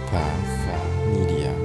Path Media.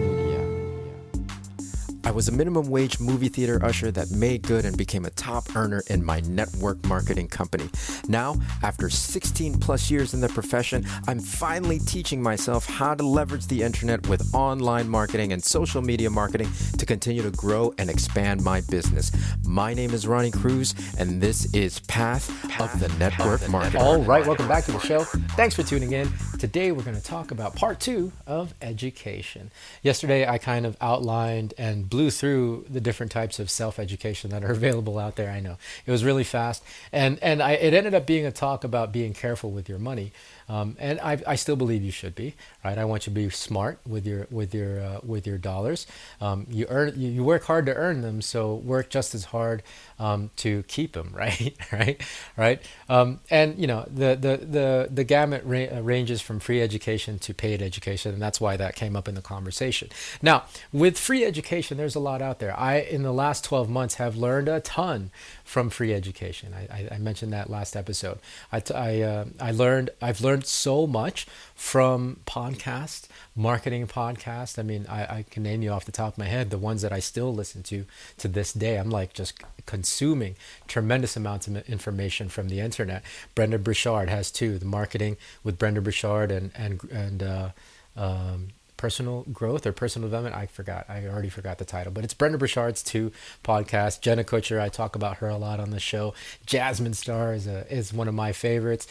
I was a minimum wage movie theater usher that made good and became a top earner in my network marketing company. Now, after 16 plus years in the profession, I'm finally teaching myself how to leverage the internet with online marketing and social media marketing to continue to grow and expand my business. My name is Ronnie Cruz, and this is Path of the Network Marketer. All right, welcome back to the show. Thanks for tuning in. Today, we're going to talk about part 2 of education. Yesterday, I kind of outlined and blew through the different types of self-education that are available out there. I know it was really fast, and it ended up being a talk about being careful with your money, and I still believe you should be, right? I want you to be smart with your dollars. You work hard to earn them, so work just as hard to keep them, right? right. And you know the gamut ranges from free education to paid education, and that's why that came up in the conversation. Now, with free education, there's a lot out there. In the last 12 months, have learned a ton from free education. I mentioned that last episode. I've learned so much from podcasts, marketing podcasts. I mean, I can name you off the top of my head the ones that I still listen to this day. I'm like just consuming tremendous amounts of information from the internet. Brendon Burchard has two, the marketing with Brendon Burchard and personal growth or personal development. I already forgot the title, but it's Brendon Burchard's two podcasts. Jenna Kutcher, I talk about her a lot on the show. Jasmine Star is one of my favorites.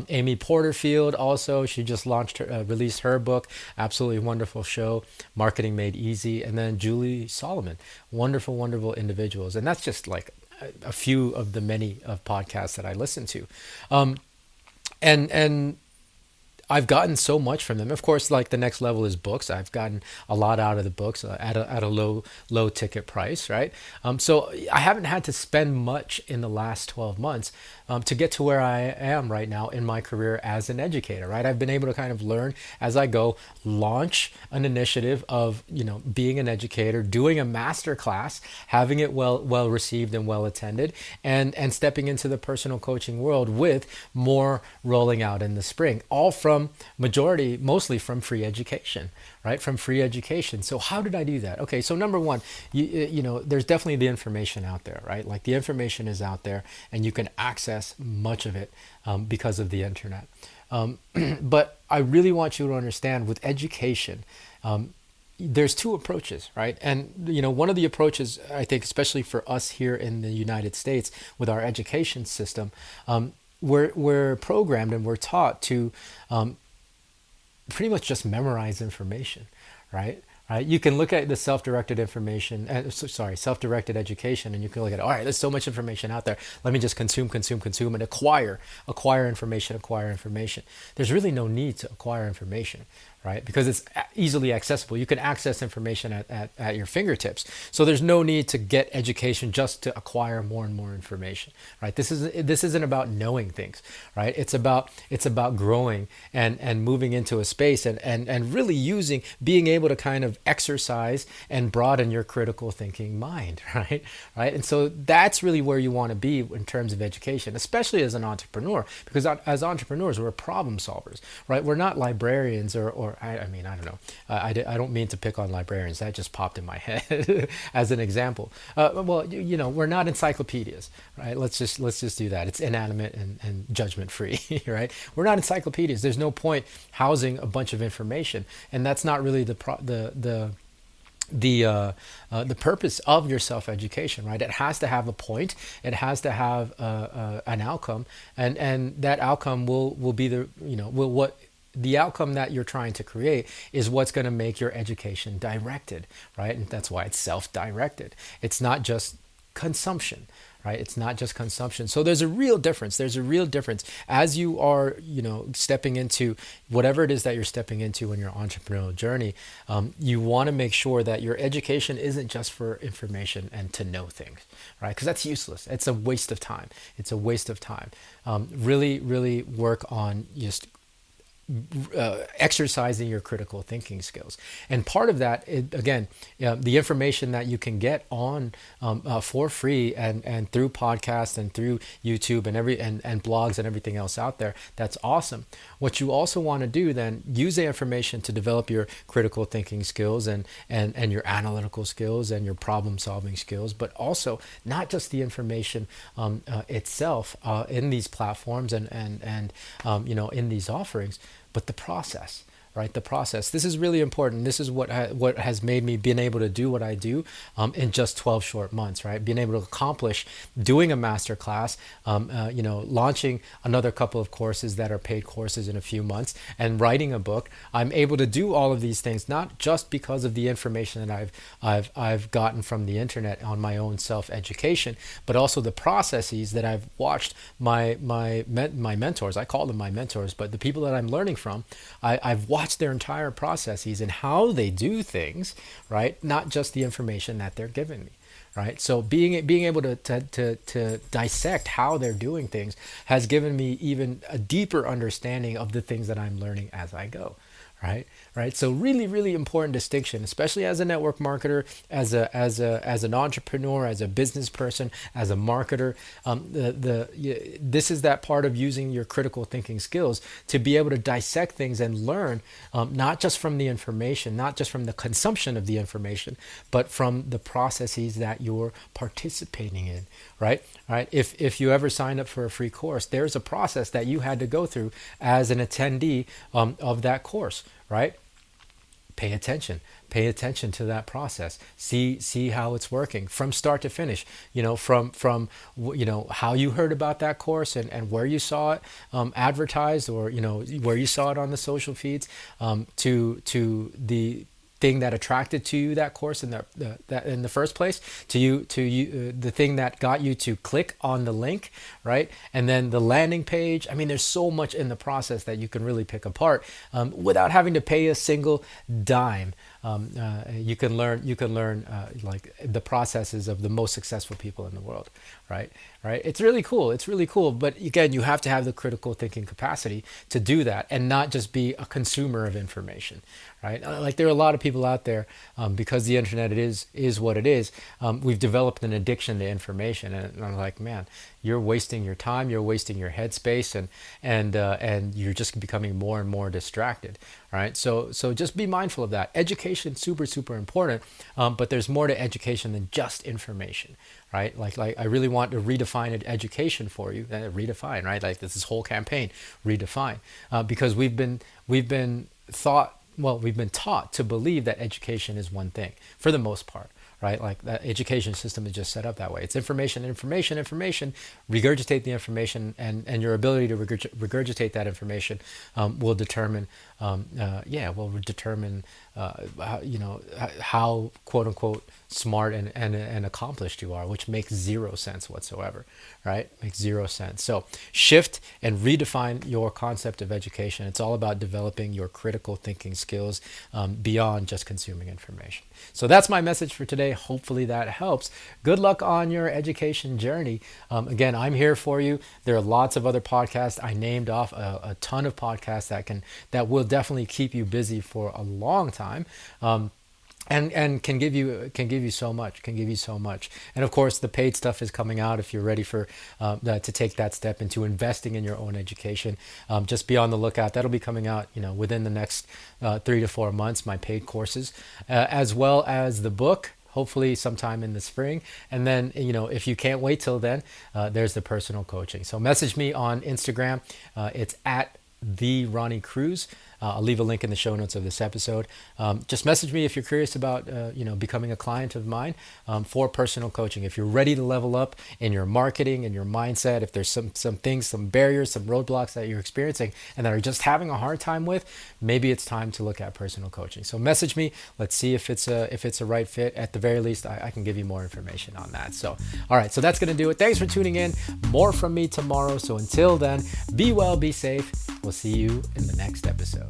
Amy Porterfield also, she just released her book. Absolutely wonderful show, Marketing Made Easy. And then Julie Solomon, wonderful individuals. And that's just like a few of the many of podcasts that I listen to. And I've gotten so much from them. Of course, like the next level is books. I've gotten a lot out of the books at a low ticket price, right? So I haven't had to spend much in the last 12 months to get to where I am right now in my career as an educator, right? I've been able to kind of learn as I go, launch an initiative of, being an educator, doing a master class, having it well received and well attended, and stepping into the personal coaching world with more rolling out in the spring, all mostly from free education, right? From free education. So how did I do that? Okay, so number one, there's definitely the information out there, right? Like the information is out there and you can access much of it because of the internet. But I really want you to understand with education, there's two approaches, right? And, one of the approaches, I think, especially for us here in the United States with our education system, we're programmed and we're taught to pretty much just memorize information, right? You can look at the self-directed self-directed education, and you can look at, all right, there's so much information out there. Let me just consume, and acquire information. There's really no need to acquire information, right? Because it's easily accessible. You can access information at your fingertips. So there's no need to get education just to acquire more and more information, right? This isn't about knowing things, right? It's about growing and moving into a space and really being able to kind of exercise and broaden your critical thinking mind, right? And so that's really where you want to be in terms of education, especially as an entrepreneur, because as entrepreneurs, we're problem solvers, right? We're not librarians or I don't know. I don't mean to pick on librarians. That just popped in my head as an example. We're not encyclopedias, right? Let's just do that. It's inanimate and judgment free, right? We're not encyclopedias. There's no point housing a bunch of information, and that's not really the purpose of your self-education, right? It has to have a point. It has to have an outcome, and that outcome will be the outcome that you're trying to create is what's going to make your education directed, right? And that's why it's self-directed. It's not just consumption, right? It's not just consumption. So there's a real difference. As you are, stepping into whatever it is that you're stepping into in your entrepreneurial journey. You want to make sure that your education isn't just for information and to know things, right? Because that's useless. It's a waste of time. Really, really work on just exercising your critical thinking skills. And part of that, again, the information that you can get on for free and through podcasts and through YouTube and blogs and everything else out there, that's awesome. What you also want to do then, use the information to develop your critical thinking skills and your analytical skills and your problem solving skills, but also not just the information itself in these platforms and in these offerings, but the process, right? The process. This is really important. This is what has made me been able to do what I do in just 12 short months, right? Being able to accomplish doing a master class, launching another couple of courses that are paid courses in a few months, and writing a book. I'm able to do all of these things not just because of the information that I've gotten from the internet on my own self-education, but also the processes that I've watched my mentors. I call them my mentors, but the people that I'm learning from, I've watched their entire processes and how they do things, right? Not just the information that they're giving me, right? So being able to dissect how they're doing things has given me even a deeper understanding of the things that I'm learning as I go. Right. So really, really important distinction, especially as a network marketer, as an entrepreneur, as a business person, as a marketer. This is that part of using your critical thinking skills to be able to dissect things and learn, not just from the information, not just from the consumption of the information, but from the processes that you're participating in. Right. If you ever signed up for a free course, there's a process that you had to go through as an attendee of that course. Right? Pay attention to that process. See how it's working from start to finish. From how you heard about that course and where you saw it advertised, or where you saw it on the social feeds, to the thing that attracted to you that course in the first place, to you the thing that got you to click on the link, right? And then the landing page. I mean, there's so much in the process that you can really pick apart without having to pay a single dime. You can learn like the processes of the most successful people in the world, right? It's really cool. But again, you have to have the critical thinking capacity to do that and not just be a consumer of information, right? Like there are a lot of people out there, because the internet is what it is. We've developed an addiction to information, and I'm like, man, you're wasting your time, you're wasting your headspace, and you're just becoming more and more distracted, right? So just be mindful of that. Education, super important, but there's more to education than just information, right? Like I really want to redefine education for you. Redefine, right? Like this whole campaign, redefine, because we've been taught to believe that education is one thing for the most part, right? Like that education system is just set up that way. It's information, regurgitate the information, and your ability to regurgitate that information will determine how quote unquote smart and accomplished you are, which makes zero sense whatsoever, right? Makes zero sense. So shift and redefine your concept of education. It's all about developing your critical thinking skills beyond just consuming information. So that's my message for today. Hopefully that helps. Good luck on your education journey. Again, I'm here for you. There are lots of other podcasts. I named off a ton of podcasts that will definitely keep you busy for a long time. And can give you so much. And of course, the paid stuff is coming out if you're ready to take that step into investing in your own education. Just be on the lookout. That'll be coming out, within the next 3 to 4 months. My paid courses, as well as the book. Hopefully sometime in the spring. And then, if you can't wait till then, there's the personal coaching. So message me on Instagram. It's at the Ronnie Cruz. I'll leave a link in the show notes of this episode. Just message me if you're curious about, becoming a client of mine for personal coaching. If you're ready to level up in your marketing and your mindset, if there's some things, some barriers, some roadblocks that you're experiencing and that are just having a hard time with, maybe it's time to look at personal coaching. So message me. Let's see if it's a right fit. At the very least, I can give you more information on that. So, all right. So that's going to do it. Thanks for tuning in. More from me tomorrow. So until then, be well, be safe. We'll see you in the next episode.